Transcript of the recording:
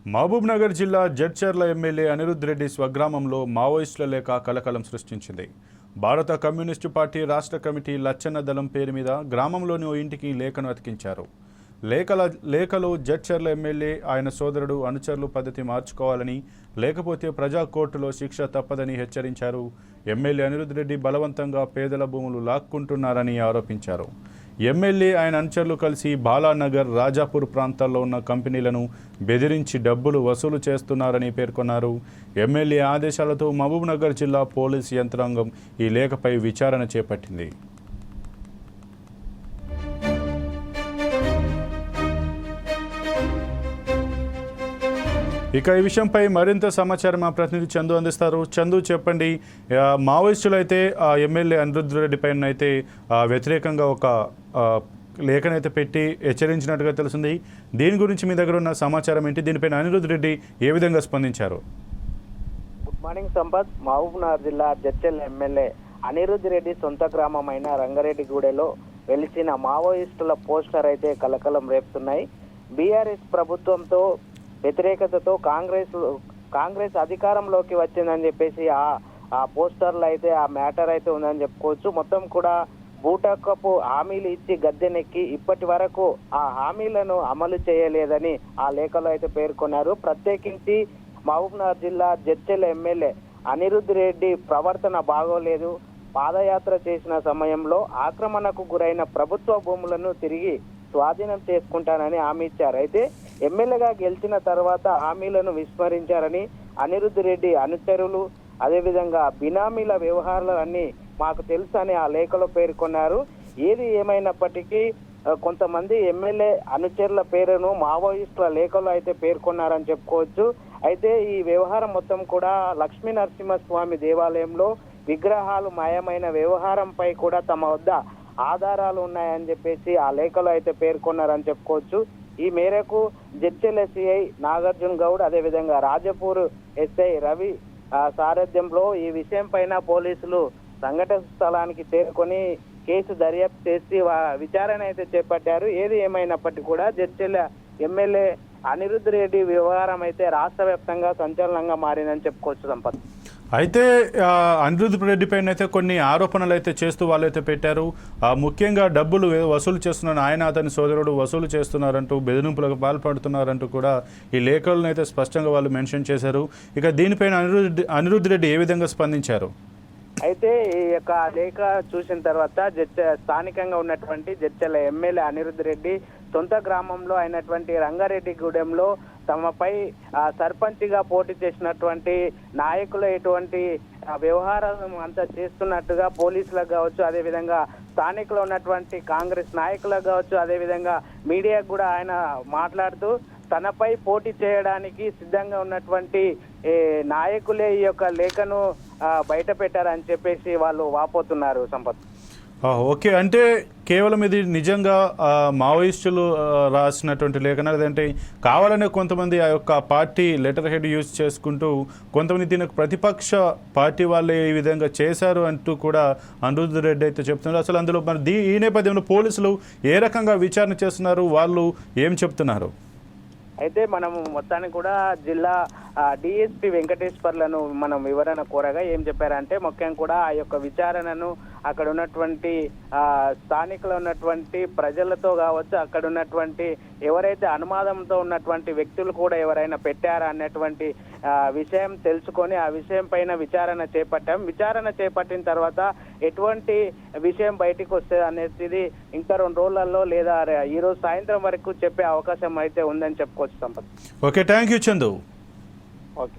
మహబూబ్నగర్ జిల్లా జడ్చర్ల ఎమ్మెల్యే అనిరుద్ రెడ్డి స్వగ్రామంలో మావోయిస్టుల లేఖ కలకలం సృష్టించింది. భారత కమ్యూనిస్టు పార్టీ రాష్ట్ర కమిటీ లచ్చన్న దళం పేరు మీద గ్రామంలోని ఓ ఇంటికి లేఖను అతికించారు. లేఖలో జడ్చర్ల ఎమ్మెల్యే ఆయన సోదరుడు అనుచరులు పద్ధతి మార్చుకోవాలని, లేకపోతే ప్రజా కోర్టులో శిక్ష తప్పదని హెచ్చరించారు. ఎమ్మెల్యే అనిరుద్ రెడ్డి బలవంతంగా పేదల భూములు లాక్కుంటున్నారని ఆరోపించారు. ఎమ్మెల్యే ఆయన అనుచరులు కలిసి బాలానగర్, రాజాపూర్ ప్రాంతాల్లో ఉన్న కంపెనీలను బెదిరించి డబ్బులు వసూలు చేస్తున్నారని పేర్కొన్నారు. ఎమ్మెల్యే ఆదేశాలతో మహబూబ్నగర్ జిల్లా పోలీసు యంత్రాంగం ఈ లేఖపై విచారణ చేపట్టింది. ఇక ఈ విషయంపై మరింత సమాచారం మా ప్రతినిధి చందు అందిస్తారు. చందు, చెప్పండి. మావోయిస్టులు అయితే ఎమ్మెల్యే అనిరుద్ రెడ్డి పైన అయితే వ్యతిరేకంగా ఒక లేఖనైతే పెట్టి హెచ్చరించినట్టుగా తెలిసింది. దీని గురించి మీ దగ్గర ఉన్న సమాచారం ఏంటి? దీనిపైన అనిరుద్ రెడ్డి ఏ విధంగా స్పందించారు? Good morning Sampath. మహబూబ్నగర్ జిల్లా జడ్చర్ల ఎమ్మెల్యే అనిరుద్ రెడ్డి సొంత గ్రామమైన రంగారెడ్డిగూడెలో వెలిసిన మావోయిస్టుల పోస్టర్ అయితే కలకలం రేపుతున్నాయి. బీఆర్ఎస్ ప్రభుత్వంతో వ్యతిరేకతతో కాంగ్రెస్ అధికారంలోకి వచ్చిందని చెప్పేసి ఆ పోస్టర్లు అయితే ఆ మ్యాటర్ అయితే ఉందని చెప్పుకోవచ్చు. మొత్తం కూడా బూటకపు హామీలు ఇచ్చి గద్దెనెక్కి ఇప్పటి వరకు ఆ హామీలను అమలు చేయలేదని ఆ లేఖలో అయితే పేర్కొన్నారు. ప్రత్యేకించి మహబూబ్నగర్ జిల్లా జడ్చర్ల ఎమ్మెల్యే అనిరుద్ రెడ్డి ప్రవర్తన బాగోలేదు. పాదయాత్ర చేసిన సమయంలో ఆక్రమణకు గురైన ప్రభుత్వ భూములను తిరిగి స్వాధీనం చేసుకుంటానని హామీ ఇచ్చారు. అయితే ఎమ్మెల్యేగా గెలిచిన తర్వాత హామీలను విస్మరించారని, అనిరుద్ రెడ్డి అనుచరులు అదేవిధంగా బినామీల వ్యవహారాలన్నీ మాకు తెలుసు అని ఆ లేఖలో పేర్కొన్నారు. ఏది ఏమైనప్పటికీ కొంతమంది ఎమ్మెల్యే అనుచరుల పేరును మావోయిస్టుల లేఖలో అయితే పేర్కొన్నారని చెప్పుకోవచ్చు. అయితే ఈ వ్యవహారం మొత్తం కూడా లక్ష్మీ నరసింహస్వామి దేవాలయంలో విగ్రహాలు మాయమైన వ్యవహారంపై కూడా తమ వద్ద ఆధారాలు ఉన్నాయని చెప్పేసి ఆ లేఖలో అయితే పేర్కొన్నారని చెప్పుకోవచ్చు. ఈ మేరకు జడ్చర్ల సిఐ నాగార్జున గౌడ్ అదేవిధంగా రాజపూర్ ఎస్ఐ రవి సారథ్యంలో ఈ విషయం పైన పోలీసులు సంఘటన స్థలానికి చేరుకొని కేసు దర్యాప్తు చేసి విచారణ అయితే చేపట్టారు. ఏది ఏమైనప్పటికీ కూడా జడ్చర్ల ఎమ్మెల్యే అనిరుద్ రెడ్డి వ్యవహారం అయితే రాష్ట్ర వ్యాప్తంగా సంచలనంగా మారిందని చెప్పుకోవచ్చు సంపత్. అయితే అనిరుద్ రెడ్డి పైన అయితే కొన్ని ఆరోపణలు అయితే చేస్తూ వాళ్ళైతే పెట్టారు. ముఖ్యంగా డబ్బులు వసూలు చేస్తున్నారు, ఆయన అతని సోదరుడు వసూలు చేస్తున్నారంటూ, బెదిరింపులకు పాల్పడుతున్నారంటూ కూడా ఈ లేఖలను అయితే స్పష్టంగా వాళ్ళు మెన్షన్ చేశారు. ఇక దీనిపైన అనిరుద్ రెడ్డి ఏ విధంగా స్పందించారు? అయితే ఈ యొక్క లేఖ చూసిన తర్వాత స్థానికంగా ఉన్నటువంటి జడ్చర్ల ఎమ్మెల్యే అనిరుద్ రెడ్డి సొంత గ్రామంలో అయినటువంటి రంగారెడ్డిగూడెంలో తమపై సర్పంచ్గా పోటీ చేసినటువంటి నాయకులు ఎటువంటి వ్యవహారం అంతా చేస్తున్నట్టుగా పోలీసులకు కావచ్చు, అదేవిధంగా స్థానికులు ఉన్నటువంటి కాంగ్రెస్ నాయకులకు కావచ్చు, అదేవిధంగా మీడియాకు కూడా ఆయన మాట్లాడుతూ తనపై పోటీ చేయడానికి సిద్ధంగా ఉన్నటువంటి నాయకులే ఈ యొక్క లేఖను బయట పెట్టారని చెప్పేసి వాళ్ళు వాపోతున్నారు సంపత్. ఓకే, అంటే కేవలం ఇది నిజంగా మావోయిస్టులు రాసినటువంటి లేఖన, లేదంటే కావాలనే కొంతమంది ఆ యొక్క పార్టీ లెటర్ హెడ్ యూజ్ చేసుకుంటూ కొంతమంది దీనికి ప్రతిపక్ష పార్టీ వాళ్ళే ఈ విధంగా చేశారు అంటూ కూడా అనిరుద్ రెడ్డి అయితే చెప్తున్నారు. అసలు అందులో మరి ఈ నేపథ్యంలో పోలీసులు ఏ రకంగా విచారణ చేస్తున్నారు, వాళ్ళు ఏం చెప్తున్నారు? అయితే మనము మొత్తానికి కూడా జిల్లా డిఎస్పీ వెంకటేశ్వర్లను మనం వివరణ కోరగా ఏం చెప్పారంటే, ముఖ్యం కూడా ఆ యొక్క విచారణను అక్కడ ఉన్నటువంటి స్థానికులు ఉన్నటువంటి ప్రజలతో కావచ్చు, అక్కడ ఉన్నటువంటి ఎవరైతే అనుమానంతో ఉన్నటువంటి వ్యక్తులు కూడా ఎవరైనా పెట్టారా అన్నటువంటి విషయం తెలుసుకొని ఆ విషయం పైన విచారణ చేపట్టాం. విచారణ చేపట్టిన తర్వాత ఎటువంటి విషయం బయటికి వస్తుంది అనేది ఇంకా 2 రోజులలో లేదా ఈరోజు సాయంత్రం వరకు చెప్పే అవకాశం అయితే ఉందని చెప్పుకోవచ్చు Sampath. Okay, thank you Chandu. Okay.